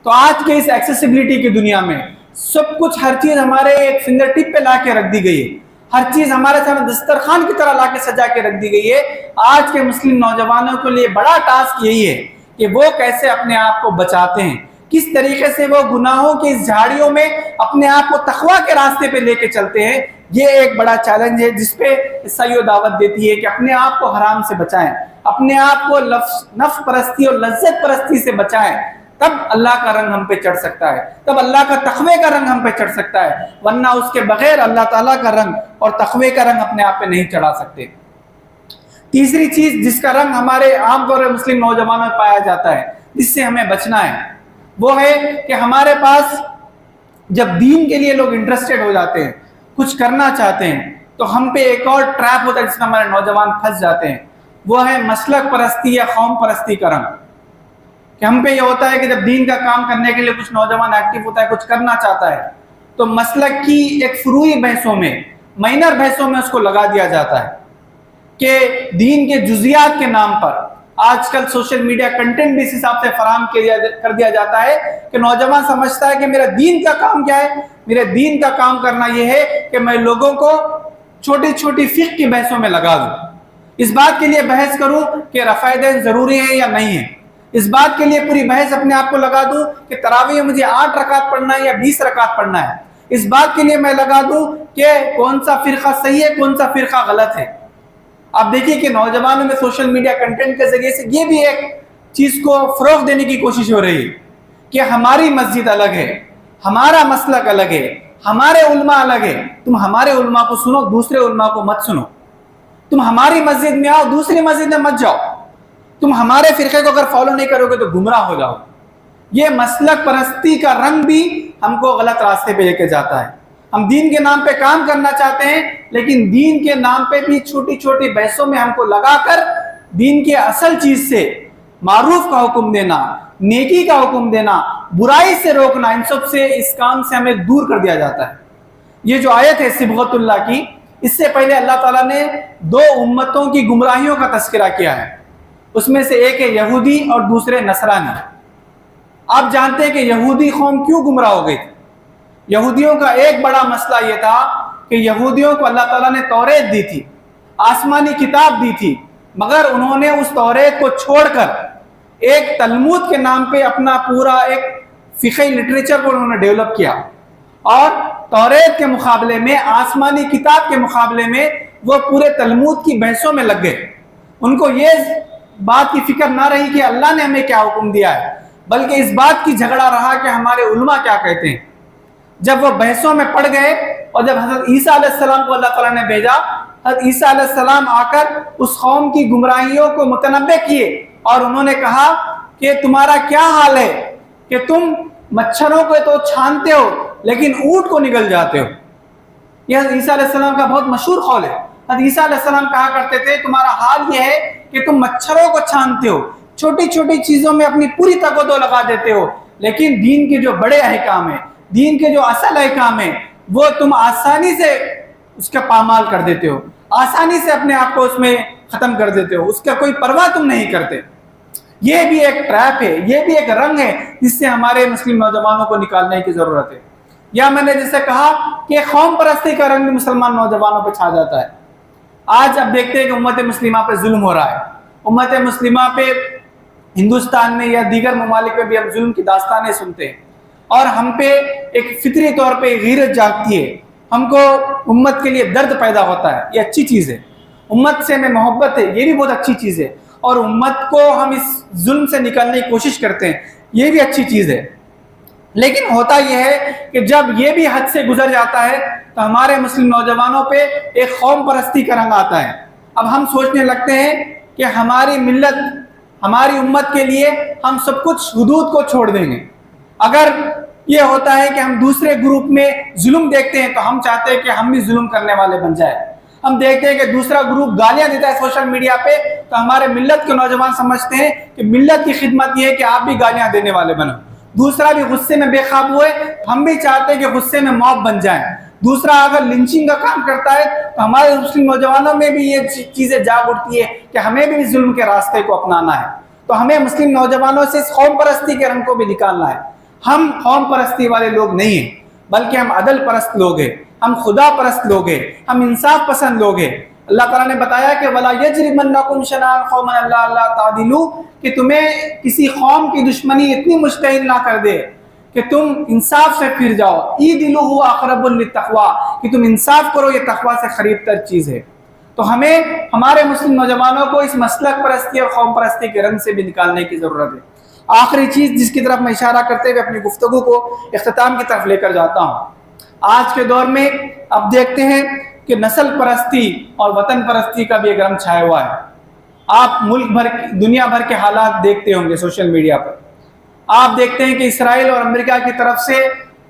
تو آج کے اس ایکسیسیبلٹی کی دنیا میں سب کچھ، ہر چیز ہمارے ایک فنگر ٹپ پہ لا کے رکھ دی گئی ہے، ہر چیز ہمارے سامنے دسترخوان کی طرح لا کے سجا کے رکھ دی گئی ہے۔ آج کے مسلم نوجوانوں کے لیے بڑا ٹاسک یہی ہے کہ وہ کیسے اپنے آپ کو بچاتے ہیں، کس طریقے سے وہ گناہوں کی اس جھاڑیوں میں اپنے آپ کو تقویٰ کے راستے پہ لے کے چلتے ہیں۔ یہ ایک بڑا چیلنج ہے جس پہ عیسائیت دعوت دیتی ہے کہ اپنے آپ کو حرام سے بچائیں، اپنے آپ کو نفس پرستی اور لذت پرستی سے بچائیں، تب اللہ کا رنگ ہم پہ چڑھ سکتا ہے، تب اللہ کا تقوی کا رنگ ہم پہ چڑھ سکتا ہے، ورنہ اس کے بغیر اللہ تعالیٰ کا رنگ اور تقوی کا رنگ اپنے آپ پہ نہیں چڑھا سکتے۔ تیسری چیز جس کا رنگ ہمارے عام طور پر مسلم نوجوانوں میں پایا جاتا ہے، جس سے ہمیں بچنا ہے، وہ ہے کہ ہمارے پاس جب دین کے لیے لوگ انٹرسٹڈ ہو جاتے ہیں، کچھ کرنا چاہتے ہیں، تو ہم پہ ایک اور ٹریپ ہوتا ہے جس میں ہمارے نوجوان پھنس جاتے ہیں، وہ ہے مسلک پرستی یا قوم پرستی کا رنگ۔ کہ ہم پہ یہ ہوتا ہے کہ جب دین کا کام کرنے کے لیے کچھ نوجوان ایکٹیو ہوتا ہے، کچھ کرنا چاہتا ہے، تو مسلک کی ایک فروعی بحثوں میں، مائنر بحثوں میں اس کو لگا دیا جاتا ہے کہ دین کے جزیات کے نام پر آج کل سوشل میڈیا کنٹینٹ بھی اس حساب سے فراہم کر دیا جاتا ہے کہ نوجوان سمجھتا ہے کہ میرا دین کا کام کیا ہے، میرے دین کا کام کرنا یہ ہے کہ میں لوگوں کو چھوٹی چھوٹی فقہ کی بحثوں میں لگا دوں، اس بات کے لیے بحث کروں کہ رفع دین ضروری ہے یا نہیں ہے، اس بات کے لیے پوری بحث اپنے آپ کو لگا دوں کہ تراویح میں مجھے 8 رکعت پڑھنا ہے یا 20 رکعت پڑھنا ہے، اس بات کے لیے میں لگا دوں کہ کون سا فرقہ صحیح ہے، کون سا فرقہ غلط ہے۔ آپ دیکھیے کہ نوجوانوں میں سوشل میڈیا کنٹینٹ کے ذریعے سے یہ بھی ایک چیز کو فروغ دینے کی کوشش ہو رہی ہے کہ ہماری مسجد الگ ہے، ہمارا مسلک الگ ہے، ہمارے علماء الگ ہے، تم ہمارے علماء کو سنو، دوسرے علماء کو مت سنو، تم ہماری مسجد میں آؤ، دوسری مسجد میں مت جاؤ، تم ہمارے فرقے کو اگر فالو نہیں کرو گے تو گمراہ ہو جاؤ۔ یہ مسلک پرستی کا رنگ بھی ہم کو غلط راستے پہ لے کے جاتا ہے۔ ہم دین کے نام پہ کام کرنا چاہتے ہیں، لیکن دین کے نام پہ بھی چھوٹی چھوٹی بحثوں میں ہم کو لگا کر دین کے اصل چیز سے، معروف کا حکم دینا، نیکی کا حکم دینا، برائی سے روکنا، ان سب سے، اس کام سے ہمیں دور کر دیا جاتا ہے۔ یہ جو آیت ہے صبغت اللہ کی، اس سے پہلے اللہ تعالیٰ نے 2 امتوں کی گمراہیوں کا تذکرہ کیا ہے، اس میں سے ایک ہے یہودی اور دوسرے نصرانی۔ آپ جانتے ہیں کہ یہودی قوم کیوں گمراہ ہو گئی تھی؟ یہودیوں کا ایک بڑا مسئلہ یہ تھا کہ یہودیوں کو اللہ تعالیٰ نے توریت دی تھی، آسمانی کتاب دی تھی، مگر انہوں نے اس توریت کو چھوڑ کر ایک تلمود کے نام پہ اپنا پورا ایک فقہی لٹریچر کو انہوں نے ڈیولپ کیا، اور توریت کے مقابلے میں، آسمانی کتاب کے مقابلے میں وہ پورے تلمود کی بحثوں میں لگ گئے۔ ان کو یہ بات کی فکر نہ رہی کہ اللہ نے ہمیں کیا حکم دیا ہے، بلکہ اس بات کی جھگڑا رہا کہ ہمارے علماء کیا کہتے ہیں۔ جب وہ بحثوں میں پڑ گئے اور جب حضرت عیسیٰ علیہ السلام کو اللہ تعالیٰ نے بھیجا، حضرت عیسیٰ علیہ السلام آ کر اس قوم کی گمراہیوں کو متنبع کیے اور انہوں نے کہا کہ تمہارا کیا حال ہے کہ تم مچھروں کو تو چھانتے ہو لیکن اونٹ کو نگل جاتے ہو۔ یہ حضرت عیسیٰ علیہ السلام کا بہت مشہور قول ہے۔ حضرت عیسیٰ علیہ السلام کہا کرتے تھے تمہارا حال یہ ہے کہ تم مچھروں کو چھانتے ہو، چھوٹی چھوٹی چیزوں میں اپنی پوری طاقت لگا دیتے ہو، لیکن دین کے جو بڑے احکام ہیں، دین کے جو اصل احکام ہیں، وہ تم آسانی سے اس کا پامال کر دیتے ہو، آسانی سے اپنے آپ کو اس میں ختم کر دیتے ہو، اس کا کوئی پرواہ تم نہیں کرتے۔ یہ بھی ایک ٹریپ ہے، یہ بھی ایک رنگ ہے جس سے ہمارے مسلم نوجوانوں کو نکالنے کی ضرورت ہے۔ یا میں نے جیسے کہا کہ قوم پرستی کا رنگ بھی مسلمان نوجوانوں پہ چھا جاتا ہے۔ آج اب دیکھتے ہیں کہ امت مسلمہ پہ ظلم ہو رہا ہے، امت مسلمہ پہ ہندوستان میں یا دیگر ممالک میں بھی ہم ظلم کی داستانیں سنتے ہیں، اور ہم پہ ایک فطری طور پہ غیرت جاگتی ہے، ہم کو امت کے لیے درد پیدا ہوتا ہے۔ یہ اچھی چیز ہے، امت سے ہمیں محبت ہے، یہ بھی بہت اچھی چیز ہے، اور امت کو ہم اس ظلم سے نکالنے کی کوشش کرتے ہیں، یہ بھی اچھی چیز ہے۔ لیکن ہوتا یہ ہے کہ جب یہ بھی حد سے گزر جاتا ہے تو ہمارے مسلم نوجوانوں پہ ایک قوم پرستی کا رنگ آتا ہے۔ اب ہم سوچنے لگتے ہیں کہ ہماری ملت، ہماری امت کے لیے ہم سب کچھ حدود کو چھوڑ دیں گے۔ اگر یہ ہوتا ہے کہ ہم دوسرے گروپ میں ظلم دیکھتے ہیں تو ہم چاہتے ہیں کہ ہم بھی ظلم کرنے والے بن جائیں۔ ہم دیکھتے ہیں کہ دوسرا گروپ گالیاں دیتا ہے سوشل میڈیا پہ تو ہمارے ملت کے نوجوان سمجھتے ہیں کہ ملت کی خدمت یہ ہے کہ آپ بھی گالیاں دینے والے بنو۔ دوسرا بھی غصے میں بے قابو ہے، ہم بھی چاہتے ہیں کہ غصے میں موب بن جائیں۔ دوسرا اگر لنچنگ کا کام کرتا ہے تو ہمارے مسلم نوجوانوں میں بھی یہ چیزیں جاگ اٹھتی ہے کہ ہمیں بھی ظلم کے راستے کو اپنانا ہے. تو ہمیں مسلم نوجوانوں سے اس قوم پرستی کے رنگ کو بھی نکالنا ہے. ہم قوم پرستی والے لوگ نہیں ہیں، بلکہ ہم عدل پرست لوگ ہیں، ہم خدا پرست لوگ ہیں، ہم انصاف پسند لوگ ہیں. اللہ تعالیٰ نے بتایا کہ وَلَا يَجْرِمَنَّكُمْ شَنَآنُ قَوْمٍ عَلَىٰ أَلَّا تَعْدِلُوا، کہ تمہیں کسی قوم کی دشمنی اتنی مشتعل نہ کر دے کہ تم انصاف سے پھر جاؤ. اعدلوا هو اقرب للتقویٰ، کہ تم انصاف کرو، یہ تقویٰ سے قریب تر چیز ہے. تو ہمیں ہمارے مسلم نوجوانوں کو اس مسلک پرستی اور قوم پرستی کے رنگ سے بھی نکالنے کی ضرورت ہے. آخری چیز جس کی طرف میں اشارہ کرتے ہوئے اپنی گفتگو کو اختتام کی طرف لے کر جاتا ہوں. آج کے دور میں اب دیکھتے ہیں کہ نسل پرستی اور وطن پرستی کا بھی ایک رنگ چھایا ہوا ہے. آپ ملک بھر دنیا بھر کے حالات دیکھتے ہوں گے سوشل میڈیا پر. آپ دیکھتے ہیں کہ اسرائیل اور امریکہ کی طرف سے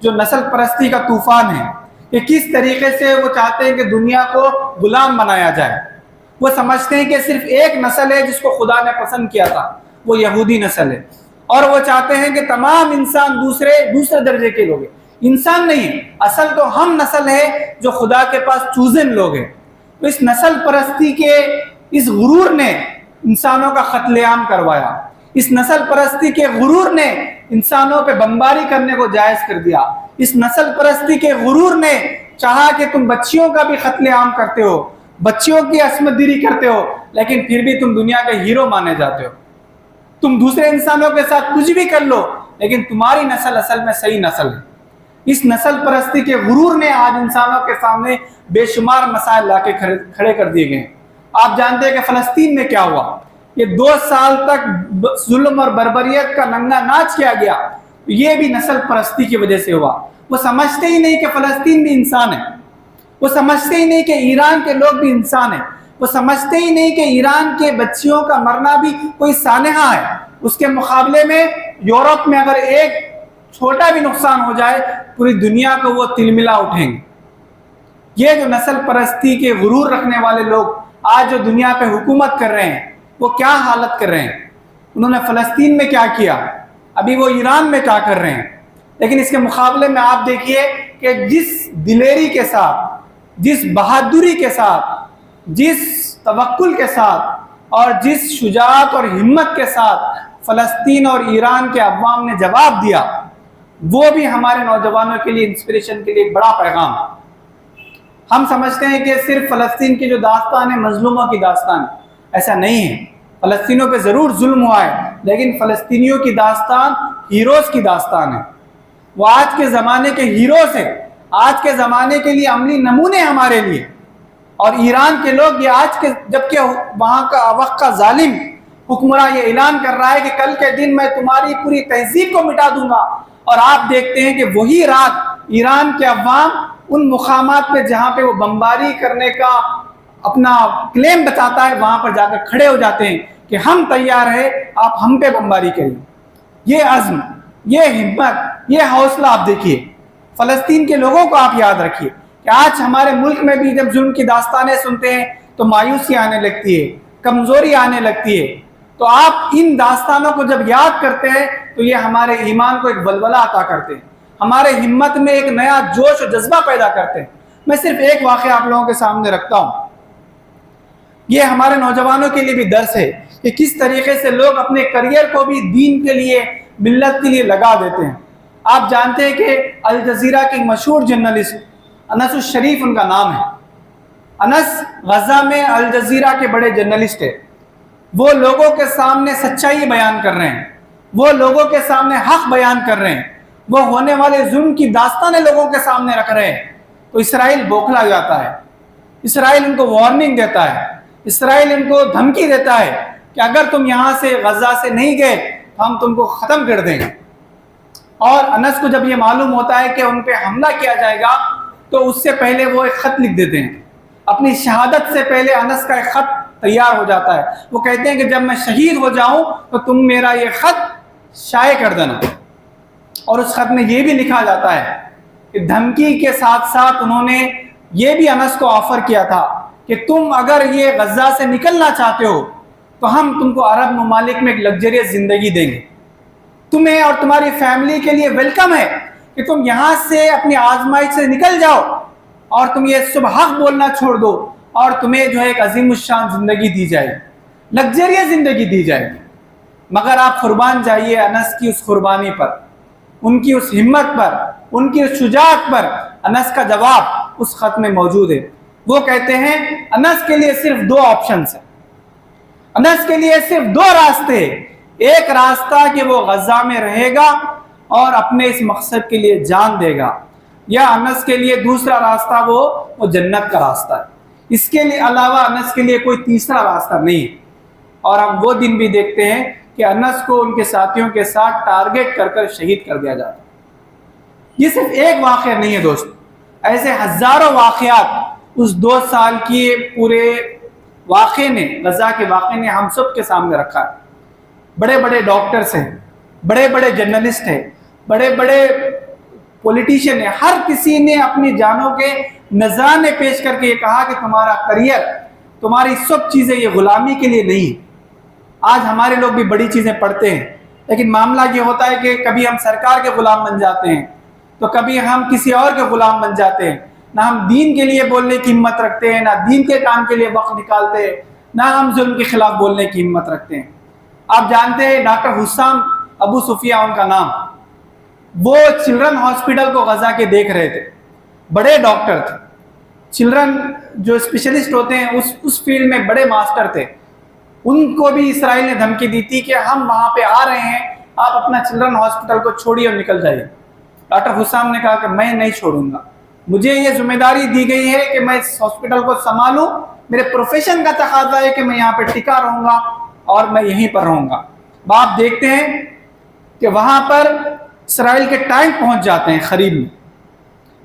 جو نسل پرستی کا طوفان ہے کہ کس طریقے سے وہ چاہتے ہیں کہ دنیا کو غلام بنایا جائے. وہ سمجھتے ہیں کہ صرف ایک نسل ہے جس کو خدا نے پسند کیا تھا، وہ یہودی نسل ہے، اور وہ چاہتے ہیں کہ تمام انسان دوسرے درجے کے لوگ ہیں. انسان نہیں، اصل تو ہم نسل ہے جو خدا کے پاس چوزن لوگ ہیں. تو اس نسل پرستی کے اس غرور نے انسانوں کا قتل عام کروایا. اس نسل پرستی کے غرور نے انسانوں پہ بمباری کرنے کو جائز کر دیا. اس نسل پرستی کے غرور نے چاہا کہ تم بچیوں کا بھی قتل عام کرتے ہو، بچیوں کی عصمت دری کرتے ہو، لیکن پھر بھی تم دنیا کے ہیرو مانے جاتے ہو. تم دوسرے انسانوں کے ساتھ کچھ بھی کر لو، لیکن تمہاری نسل اصل میں صحیح نسل ہے. اس نسل پرستی کے غرور نے آج انسانوں کے سامنے بے شمار مسائل لا کے کھڑے کر دیے گئے. آپ جانتے ہیں کہ فلسطین میں کیا ہوا؟ یہ 2 سال تک ظلم اور بربریت کا ننگا ناچ کیا گیا. یہ بھی نسل پرستی کی وجہ سے ہوا. وہ سمجھتے ہی نہیں کہ فلسطین بھی انسان ہے، وہ سمجھتے ہی نہیں کہ ایران کے لوگ بھی انسان ہیں، وہ سمجھتے ہی نہیں کہ ایران کے بچیوں کا مرنا بھی کوئی سانحہ ہے. اس کے مقابلے میں یورپ میں اگر ایک چھوٹا بھی نقصان ہو جائے پوری دنیا کو وہ تلملا اٹھیں گے. یہ جو نسل پرستی کے غرور رکھنے والے لوگ آج جو دنیا پہ حکومت کر رہے ہیں وہ کیا حالت کر رہے ہیں. انہوں نے فلسطین میں کیا کیا، ابھی وہ ایران میں کیا کر رہے ہیں. لیکن اس کے مقابلے میں آپ دیکھیے کہ جس دلیری کے ساتھ، جس بہادری کے ساتھ، جس توکل کے ساتھ اور جس شجاعت اور ہمت کے ساتھ فلسطین اور ایران کے عوام نے جواب دیا، وہ بھی ہمارے نوجوانوں کے لیے انسپریشن کے لیے ایک بڑا پیغام. ہم سمجھتے ہیں کہ صرف فلسطین کی جو داستان ہے مظلوموں کی داستان ہے. ایسا نہیں ہے. فلسطینیوں پہ ضرور ظلم ہوا ہے، لیکن فلسطینیوں کی داستان ہیروز کی داستان ہے. وہ آج کے زمانے کے ہیروز ہیں، آج کے زمانے کے لیے عملی نمونے ہمارے لیے. اور ایران کے لوگ یہ آج کے، جبکہ وہاں کا وقت کا ظالم حکمراں یہ اعلان کر رہا ہے کہ کل کے دن میں تمہاری پوری تہذیب کو مٹا دوں گا، اور آپ دیکھتے ہیں کہ وہی رات ایران کے عوام ان مقامات پہ جہاں پہ وہ بمباری کرنے کا اپنا کلیم بتاتا ہے وہاں پر جا کر کھڑے ہو جاتے ہیں کہ ہم تیار ہیں، آپ ہم پہ بمباری کریں. یہ عزم، یہ ہمت، یہ حوصلہ آپ دیکھیے. فلسطین کے لوگوں کو آپ یاد رکھیے کہ آج ہمارے ملک میں بھی جب ظلم کی داستانیں سنتے ہیں تو مایوسی آنے لگتی ہے، کمزوری آنے لگتی ہے. تو آپ ان داستانوں کو جب یاد کرتے ہیں تو یہ ہمارے ایمان کو ایک ولولہ عطا کرتے ہیں، ہمارے ہمت میں ایک نیا جوش و جذبہ پیدا کرتے ہیں. میں صرف ایک واقعہ آپ لوگوں کے سامنے رکھتا ہوں. یہ ہمارے نوجوانوں کے لیے بھی درس ہے کہ کس طریقے سے لوگ اپنے کریئر کو بھی دین کے لیے، ملت کے لیے لگا دیتے ہیں. آپ جانتے ہیں کہ الجزیرہ کے مشہور جرنلسٹ انس الشریف ان کا نام ہے. انس غزہ میں الجزیرہ کے بڑے جرنلسٹ ہیں. وہ لوگوں کے سامنے سچائی بیان کر رہے ہیں، وہ لوگوں کے سامنے حق بیان کر رہے ہیں، وہ ہونے والے ظلم کی داستانیں لوگوں کے سامنے رکھ رہے ہیں. تو اسرائیل بوکھلا جاتا ہے، اسرائیل ان کو وارننگ دیتا ہے، اسرائیل ان کو دھمکی دیتا ہے کہ اگر تم یہاں سے غزہ سے نہیں گئے تو ہم تم کو ختم کر دیں گے. اور انس کو جب یہ معلوم ہوتا ہے کہ ان پہ حملہ کیا جائے گا تو اس سے پہلے وہ ایک خط لکھ دیتے ہیں. اپنی شہادت سے پہلے انس کا ایک خط تیار ہو جاتا ہے. وہ کہتے ہیں کہ جب میں شہید ہو جاؤں تو تم میرا یہ خط شائع کر دینا. اور اس خط میں یہ بھی لکھا جاتا ہے کہ دھمکی کے ساتھ ساتھ انہوں نے یہ بھی انس کو آفر کیا تھا کہ تم اگر یہ غزہ سے نکلنا چاہتے ہو تو ہم تم کو عرب ممالک میں ایک لگژریس زندگی دیں گے. تمہیں اور تمہاری فیملی کے لیے ویلکم ہے کہ تم یہاں سے اپنی آزمائش سے نکل جاؤ، اور تم یہ صبح حق بولنا چھوڑ دو اور تمہیں جو ہے ایک عظیم الشان زندگی دی جائے گی، لگزریس زندگی دی جائے گی، مگر آپ قربان جائیے انس کی اس قربانی پر، ان کی اس ہمت پر، ان کی اس شجاعت پر۔ انس کا جواب اس خط میں موجود ہے۔ وہ کہتے ہیں انس کے لیے صرف دو آپشنز ہیں، انس کے لیے صرف دو راستے ہیں۔ ایک راستہ کہ وہ غزہ میں رہے گا اور اپنے اس مقصد کے لیے جان دے گا، یا انس کے لیے دوسرا راستہ وہ جنت کا راستہ ہے۔ اس کے لیے علاوہ انس کے لیے کوئی تیسرا راستہ نہیں ہے۔ اور ہم وہ دن بھی دیکھتے ہیں کہ انس کو ان کے ساتھیوں کے ساتھ ٹارگٹ کر کر شہید کر دیا جاتا ہے۔ یہ صرف ایک واقعہ نہیں ہے دوست، ایسے ہزاروں واقعات اس 2 سال کی پورے واقعے نے، غزہ کے واقعے نے ہم سب کے سامنے رکھا ہے۔ بڑے بڑے ڈاکٹرز ہیں، بڑے بڑے جرنلسٹ ہیں، بڑے بڑے پولیٹیشین ہیں، ہر کسی نے اپنی جانوں کے نذرانے پیش کر کے یہ کہا کہ تمہارا کریئر، تمہاری سب چیزیں یہ غلامی کے لیے نہیں۔ آج ہمارے لوگ بھی بڑی چیزیں پڑھتے ہیں، لیکن معاملہ یہ ہوتا ہے کہ کبھی ہم سرکار کے غلام بن جاتے ہیں، تو کبھی ہم کسی اور کے غلام بن جاتے ہیں۔ نہ ہم دین کے لیے بولنے کی ہمت رکھتے ہیں، نہ دین کے کام کے لیے وقت نکالتے ہیں، نہ ہم ظلم کے خلاف بولنے کی ہمت رکھتے ہیں۔ آپ جانتے ہیں ڈاکٹر حسام ابو سفیہ ان کا نام، وہ چلڈرن ہاسپٹل کو غزہ کے دیکھ رہے تھے، بڑے ڈاکٹر تھے، چلڈرن جو اسپیشلسٹ ہوتے ہیں اس فیلڈ میں بڑے ماسٹر تھے۔ ان کو بھی اسرائیل نے دھمکی دی تھی کہ ہم وہاں پہ آ رہے ہیں، آپ اپنا چلڈرن ہاسپٹل کو چھوڑیے اور نکل جائیے۔ ڈاکٹر حسام نے کہا کہ میں نہیں چھوڑوں گا، مجھے یہ ذمہ داری دی گئی ہے کہ میں اس ہاسپٹل کو سنبھالوں، میرے پروفیشن کا تقاضا ہے کہ میں یہاں پہ ٹکا رہوں گا اور میں یہیں پر رہوں گا۔ آپ دیکھتے ہیں کہ وہاں پر اسرائیل کے ٹینک پہنچ جاتے ہیں خریدنے۔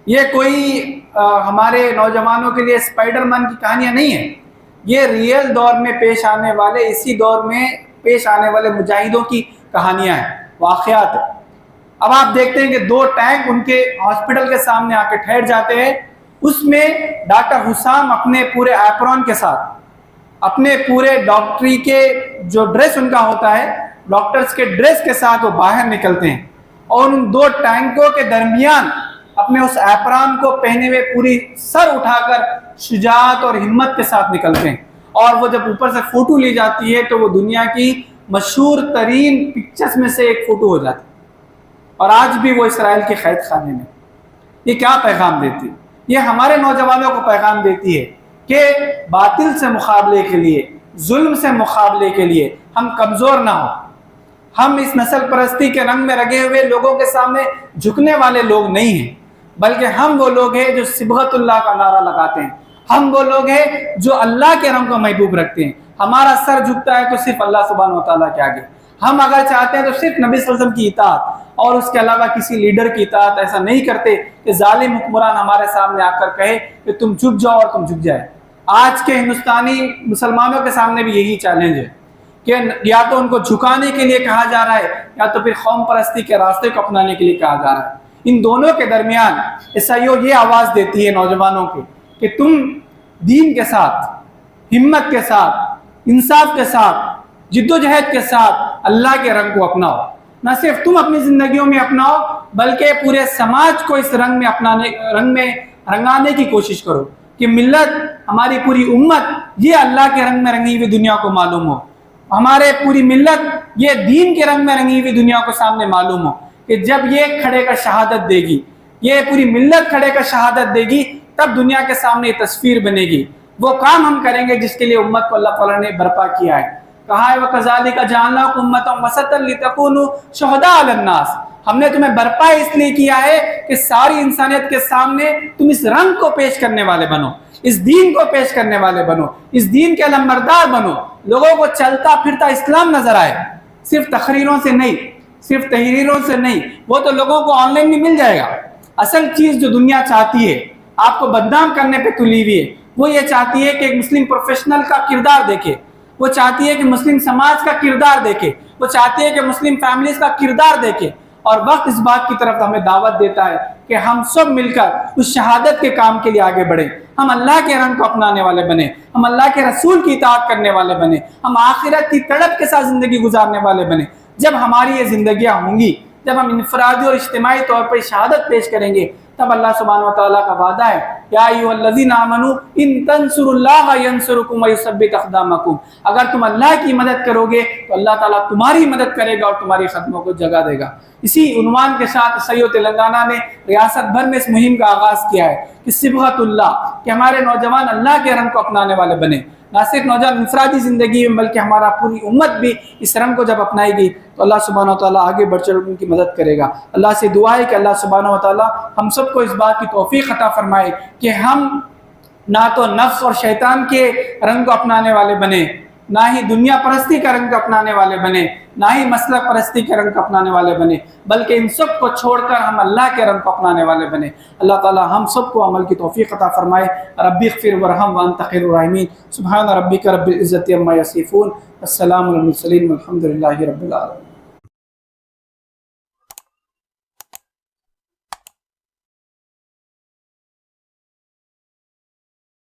یہ کوئی ہمارے نوجوانوں کے لیے اسپائڈر مین کی کہانیاں نہیں ہیں، یہ ریئل دور میں پیش آنے والے، اسی دور میں پیش آنے والے مجاہدوں کی کہانیاں ہیں، واقعات ہیں۔ اب آپ دیکھتے ہیں کہ 2 ٹینک ان کے ہاسپٹل کے سامنے آ کے ٹھہر جاتے ہیں۔ اس میں ڈاکٹر حسام اپنے پورے ایپرون کے ساتھ، اپنے پورے ڈاکٹری کے جو ڈریس ان کا ہوتا ہے، ڈاکٹرز کے ڈریس کے ساتھ وہ باہر نکلتے ہیں اور ان 2 ٹینکوں کے درمیان اپنے اس ایپرون کو پہنے ہوئے پوری سر اٹھا کر شجاعت اور ہمت کے ساتھ نکلتے ہیں۔ اور وہ جب اوپر سے فوٹو لی جاتی ہے تو وہ دنیا کی مشہور ترین پکچرز میں سے ایک فوٹو ہو جاتی ہے، اور آج بھی وہ اسرائیل کے قید خانے میں۔ یہ کیا پیغام دیتی ہے؟ یہ ہمارے نوجوانوں کو پیغام دیتی ہے کہ باطل سے مقابلے کے لیے، ظلم سے مقابلے کے لیے ہم کمزور نہ ہوں۔ ہم اس نسل پرستی کے رنگ میں رنگے ہوئے لوگوں کے سامنے جھکنے والے لوگ نہیں ہیں، بلکہ ہم وہ لوگ ہیں جو صبغت اللہ کا نعرہ لگاتے ہیں، ہم وہ لوگ ہیں جو اللہ کے رنگ کو محبوب رکھتے ہیں۔ ہمارا سر جھکتا ہے تو صرف اللہ سبحانہ و تعالیٰ کے آگے، ہم اگر چاہتے ہیں تو صرف نبی صلی اللہ علیہ وسلم کی اطاعت اور اس کے علاوہ کسی لیڈر کی اطاعت۔ ایسا نہیں کرتے کہ ظالم حکمران ہمارے سامنے آ کر کہے کہ تم جھک جاؤ اور تم جھک جائے۔ آج کے ہندوستانی مسلمانوں کے سامنے بھی یہی چیلنج ہے کہ یا تو ان کو جھکانے کے لیے کہا جا رہا ہے یا تو پھر قوم پرستی کے راستے کو اپنانے کے لیے کہا جا رہا ہے۔ ان دونوں کے درمیان عیسائیوں یہ آواز دیتی ہے نوجوانوں کے کہ تم دین کے ساتھ، ہمت کے ساتھ، انصاف کے ساتھ، جد و جہد کے ساتھ اللہ کے رنگ کو اپناؤ۔ نہ صرف تم اپنی زندگیوں میں اپناؤ بلکہ پورے سماج کو اس رنگ میں رنگانے کی کوشش کرو کہ ملت، ہماری پوری امت یہ اللہ کے رنگ میں رنگی ہوئی دنیا کو معلوم ہو، ہمارے پوری ملت یہ دین کے رنگ میں رنگی ہوئی دنیا کو سامنے معلوم ہو کہ جب یہ کھڑے کر شہادت دے گی، یہ پوری ملت کھڑے کر شہادت دے گی، تب دنیا کے سامنے یہ تصویر بنے گی۔ وہ کام ہم کریں گے جس کے لیے امت کو اللہ تعالیٰ نے برپا کیا ہے۔ کہا ہے وَكَذَلِكَ جَعَلْنَاكُمْ أُمَّةً وَسَطًا لِتَكُونُوا شُهَدَاءَ عَلَى النَّاسِ۔ ہم نے تمہیں برپا اس لیے کیا ہے کہ ساری انسانیت کے سامنے تم اس رنگ کو پیش کرنے والے بنو، اس دین کو پیش کرنے والے بنو، اس دین کے علمبردار بنو، لوگوں کو چلتا پھرتا اسلام نظر آئے، صرف تقریروں سے نہیں، صرف تحریروں سے نہیں۔ وہ تو لوگوں کو آن لائن بھی مل جائے گا۔ اصل چیز جو دنیا چاہتی ہے، آپ کو بدنام کرنے پہ تلی ہوئی ہے، وہ یہ چاہتی ہے کہ ایک مسلم پروفیشنل کا کردار دیکھے، وہ چاہتی ہے کہ مسلم سماج کا کردار دیکھے، وہ چاہتی ہے کہ مسلم فیملیز کا کردار دیکھے۔ اور وقت اس بات کی طرف ہمیں دعوت دیتا ہے کہ ہم سب مل کر اس شہادت کے کام کے لیے آگے بڑھیں، ہم اللہ کے رنگ کو اپنانے والے بنیں، ہم اللہ کے رسول کی اطاعت کرنے والے بنیں، ہم آخرت کی تڑپ کے ساتھ زندگی گزارنے والے بنیں۔ جب ہماری یہ زندگیاں ہوں گی، جب ہم انفرادی اور اجتماعی طور پر شہادت پیش کریں گے، تب اللہ سبحانہ و تعالیٰ کا وعدہ ہے یا ایھا الذین آمنوا ان تنصروا اللہ ینصرکم ویثبت اقدامکم، اگر تم اللہ کی مدد کرو گے تو اللہ تعالیٰ تمہاری مدد کرے گا اور تمہاری قدموں کو جگہ دے گا۔ اسی عنوان کے ساتھ سیو تلنگانہ نے ریاست بھر میں اس مہم کا آغاز کیا ہے کہ صبغۃ اللہ، کہ ہمارے نوجوان اللہ کے رنگ کو اپنانے والے بنے۔ نہ صرف نوجوان انفرادی زندگی میں بلکہ ہمارا پوری امت بھی اس رنگ کو جب اپنائے گی تو اللہ سبحانہ و تعالیٰ آگے بڑھ چڑھ ان کی مدد کرے گا۔ اللہ سے دعا ہے کہ اللہ سبحانہ و تعالیٰ ہم سب کو اس بات کی توفیق عطا فرمائے کہ ہم نہ تو نفس اور شیطان کے رنگ کو اپنانے والے بنے، نہ ہی دنیا پرستی کا رنگ اپنانے والے بنے، نہ ہی مسلک پرستی کے رنگ کو اپنانے والے بنے، بلکہ ان سب کو چھوڑ کر ہم اللہ کے رنگ کو اپنانے والے بنے۔ اللہ تعالیٰ ہم سب کو عمل کی توفیق عطا فرمائے۔ رب اغفر وارحم وانت خیر الراحمین۔ سبحان ربک رب العزت عما یصفون، السلام علی المرسلین والحمد للہ رب العالمین۔